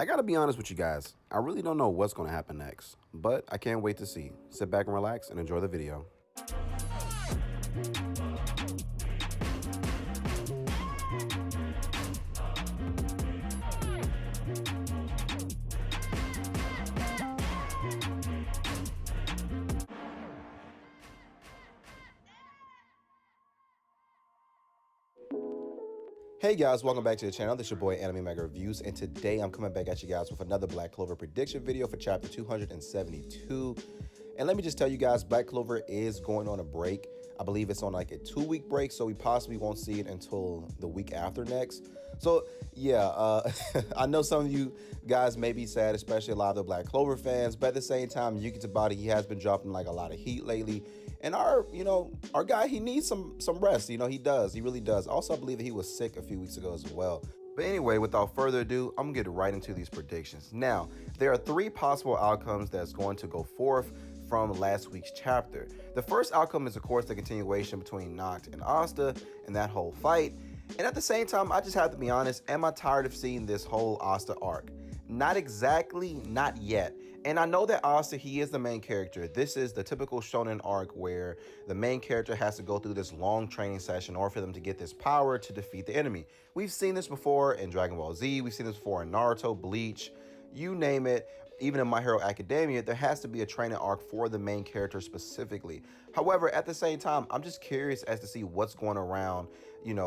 I gotta be honest with you guys, I really don't know what's gonna happen next, but I can't wait to see. Sit back and relax and enjoy the video. Hey guys, welcome back to the channel. This is your boy Anime Mega Reviews, and today I'm coming back at you guys with another Black Clover prediction video for chapter 272. And let me just tell you guys, Black Clover is going on a break. I believe it's on like a 2-week break, so we possibly won't see it until the week after next. So yeah, I know some of you guys may be sad, especially a lot of the Black Clover fans, but at the same time, Yuki Tabata, he has been dropping like a lot of heat lately. And our guy, he needs some rest. He does. He really does. Also, I believe that he was sick a few weeks ago as well. But anyway, without further ado, I'm gonna get right into these predictions. Now, there are 3 possible outcomes that's going to go forth from last week's chapter. The first outcome is, of course, the continuation between Nacht and Asta and that whole fight. And at the same time, I just have to be honest, am I tired of seeing this whole Asta arc? Not exactly, not yet. And I know that Asta, he is the main character. This is the typical shonen arc where the main character has to go through this long training session in order for them to get this power to defeat the enemy. We've seen this before in Dragon Ball Z. We've seen this before in Naruto, Bleach, you name it. Even in My Hero Academia, there has to be a training arc for the main character specifically. However, at the same time, I'm just curious as to see what's going around,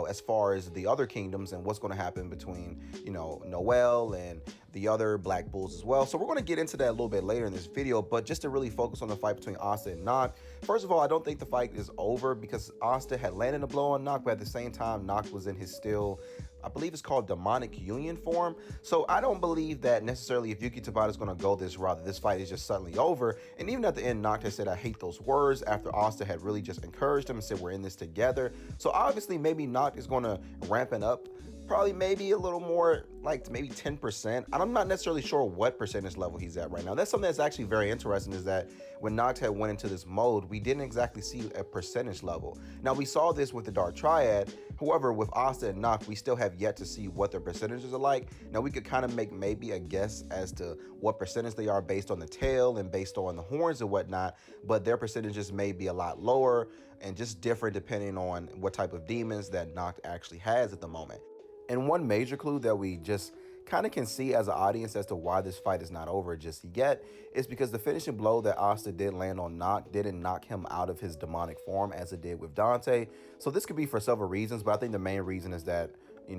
as far as the other kingdoms and what's going to happen between, Noelle and the other Black Bulls as well. So we're going to get into that a little bit later in this video, but just to really focus on the fight between Asta and Nacht. First of all, I don't think the fight is over because Asta had landed a blow on Nacht, but at the same time, Nacht was in his still, I believe it's called demonic union form. So I don't believe that necessarily if Yuki Tabata is going to go this route, that this fight is just suddenly over. And even at the end, Nacht has said, I hate those words, after Asta had really just encouraged him and said, we're in this together. So obviously maybe Nacht is going to ramp it up, probably maybe a little more, like maybe 10%. And I'm not necessarily sure what percentage level he's at right now. That's something that's actually very interesting, is that when Nacht had went into this mode, we didn't exactly see a percentage level. Now we saw this with the Dark Triad. However, with Asta and Nacht, we still have yet to see what their percentages are like. Now we could kind of make maybe a guess as to what percentage they are based on the tail and based on the horns and whatnot, but their percentages may be a lot lower and just different depending on what type of demons that Nacht actually has at the moment. And one major clue that we just kind of can see as an audience as to why this fight is not over just yet is because the finishing blow that Asta did land on Nacht didn't knock him out of his demonic form as it did with Dante. So this could be for several reasons, but I think the main reason is that,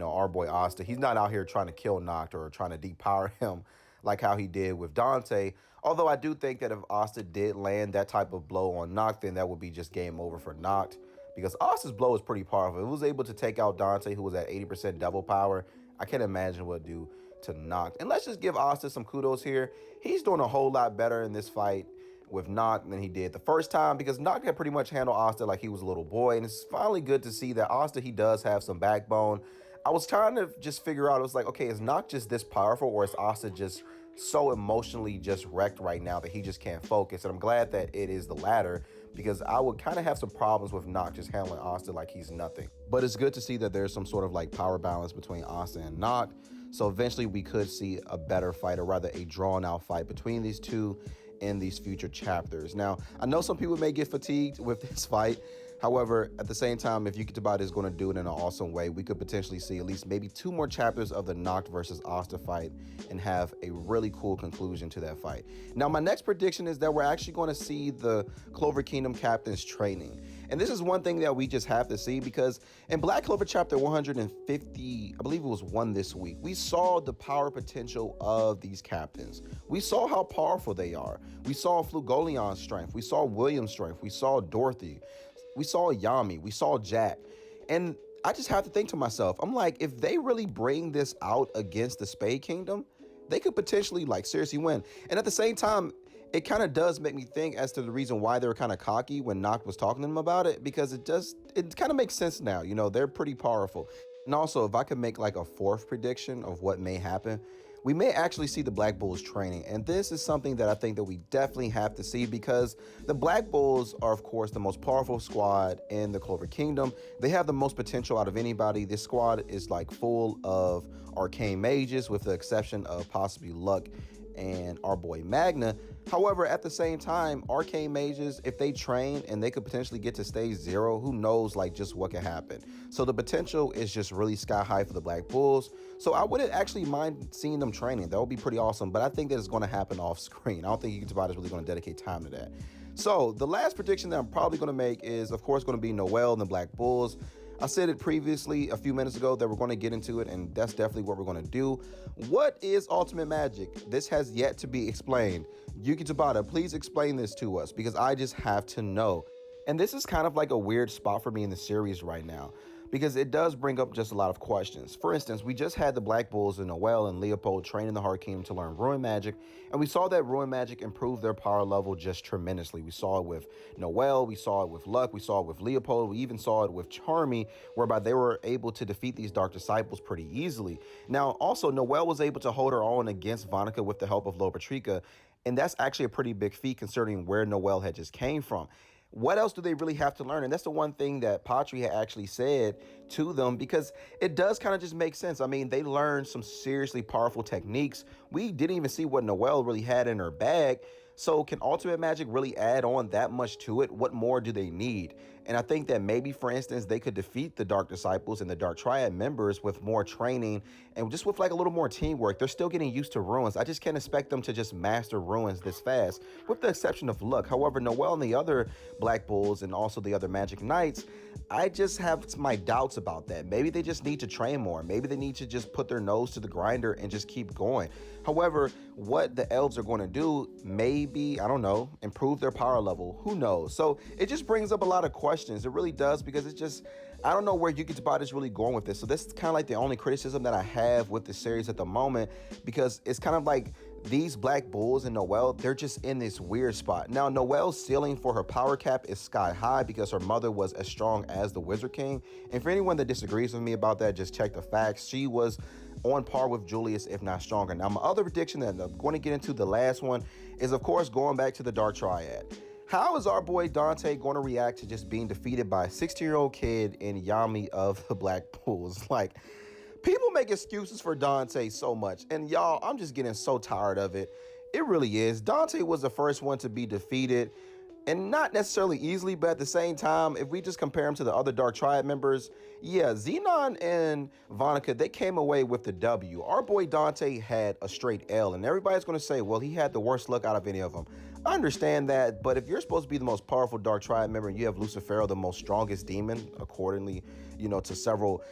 our boy Asta, he's not out here trying to kill Nacht or trying to depower him like how he did with Dante. Although I do think that if Asta did land that type of blow on Nacht, then that would be just game over for Nacht, because Asta's blow is pretty powerful. It was able to take out Dante, who was at 80% devil power. I can't imagine what it would do to Nacht. And let's just give Asta some kudos here. He's doing a whole lot better in this fight with Nacht than he did the first time, because Nacht had pretty much handled Asta like he was a little boy. And it's finally good to see that Asta, he does have some backbone. I was trying to just figure out, it was like, okay, is Nacht just this powerful, or is Asta just so emotionally just wrecked right now that he just can't focus? And I'm glad that it is the latter, because I would kind of have some problems with Nacht just handling Asta like he's nothing. But it's good to see that there's some sort of like power balance between Asta and Nacht. So eventually we could see a better fight, or rather a drawn out fight between these two in these future chapters. Now, I know some people may get fatigued with this fight. However, at the same time, if Yuki Tabata is going to do it in an awesome way, we could potentially see at least maybe 2 more chapters of the Nacht versus Asta fight and have a really cool conclusion to that fight. Now, my next prediction is that we're actually going to see the Clover Kingdom captains training. And this is one thing that we just have to see, because in Black Clover chapter 150, I believe it was 1 this week, we saw the power potential of these captains. We saw how powerful they are. We saw Flugolion's strength. We saw William's strength. We saw Dorothy. We saw Yami. We saw Jack. And I just have to think to myself, I'm like, if they really bring this out against the Spade Kingdom, they could potentially like seriously win. And at the same time, it kind of does make me think as to the reason why they were kind of cocky when Nacht was talking to them about it, because it kind of makes sense now. They're pretty powerful. And also, if I could make like a 4th prediction of what may happen, we may actually see the Black Bulls training. And this is something that I think that we definitely have to see, because the Black Bulls are, of course, the most powerful squad in the Clover Kingdom. They have the most potential out of anybody. This squad is like full of arcane mages, with the exception of possibly Luck and our boy Magna. However, at the same time, arcane mages, if they train and they could potentially get to stage 0, who knows like just what could happen. So the potential is just really sky high for the Black Bulls. So I wouldn't actually mind seeing them training. That would be pretty awesome, but I think that it's going to happen off screen. I don't think Yuki Tabata is really going to dedicate time to that. So the last prediction that I'm probably going to make is, of course, going to be Noelle and the Black Bulls. I said it previously a few minutes ago that we're going to get into it, and that's definitely what we're going to do. What is ultimate magic? This has yet to be explained. Yuki Tabata, please explain this to us, because I just have to know. And this is kind of like a weird spot for me in the series right now, because it does bring up just a lot of questions. For instance, we just had the Black Bulls and Noelle and Leopold train in the Heart Kingdom to learn Ruin Magic, and we saw that Ruin Magic improve their power level just tremendously. We saw it with Noelle, we saw it with Luck, we saw it with Leopold, we even saw it with Charmy, whereby they were able to defeat these Dark Disciples pretty easily. Now, also, Noelle was able to hold her own against Vonica with the help of Lopatrika, and that's actually a pretty big feat considering where Noelle had just came from. What else do they really have to learn? And that's the one thing that Patri had actually said to them, because it does kind of just make sense. I mean, they learned some seriously powerful techniques. We didn't even see what Noelle really had in her bag. So can Ultimate Magic really add on that much to it? What more do they need? And I think that maybe, for instance, they could defeat the Dark Disciples and the Dark Triad members with more training and just with like a little more teamwork. They're still getting used to ruins. I just can't expect them to just master ruins this fast, with the exception of Luck. However, Noelle and the other Black Bulls and also the other Magic Knights, I just have my doubts about that. Maybe they just need to train more. Maybe they need to just put their nose to the grinder and just keep going. However, what the elves are going to do, maybe, I don't know, improve their power level. Who knows? So it just brings up a lot of questions. It really does, because it's just, I don't know where Yuki Tabata is really going with this. So this is kind of like the only criticism that I have with the series at the moment, because it's kind of like these Black Bulls and Noelle, they're just in this weird spot. Now, Noelle's ceiling for her power cap is sky high because her mother was as strong as the Wizard King. And for anyone that disagrees with me about that, just check the facts. She was on par with Julius, if not stronger. Now, my other prediction that I'm going to get into, the last one, is of course going back to the Dark Triad. How is our boy Dante going to react to just being defeated by a 16-year-old kid in Yami of the Black Bulls? Like, people make excuses for Dante so much, and y'all, I'm just getting so tired of it. It really is. Dante was the first one to be defeated, and not necessarily easily, but at the same time, if we just compare him to the other Dark Triad members, yeah, Xenon and Vonica, they came away with the W. Our boy Dante had a straight L, and everybody's going to say, well, he had the worst luck out of any of them. I understand that, but if you're supposed to be the most powerful Dark Triad member and you have Lucifero, the most strongest demon, accordingly, to several,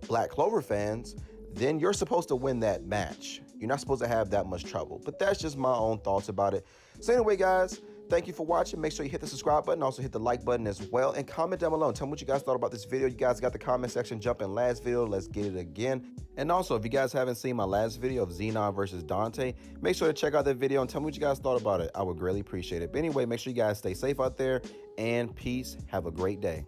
Black Clover fans, then you're supposed to win that match. You're not supposed to have that much trouble. But that's just my own thoughts about it. So anyway, guys, thank you for watching. Make sure you hit the subscribe button. Also hit the like button as well. And comment down below and tell me what you guys thought about this video. You guys got the comment section. Jump in last video. Let's get it again. And also, if you guys haven't seen my last video of Xenon versus Dante, make sure to check out that video and tell me what you guys thought about it. I would greatly appreciate it. But anyway, make sure you guys stay safe out there, and peace. Have a great day.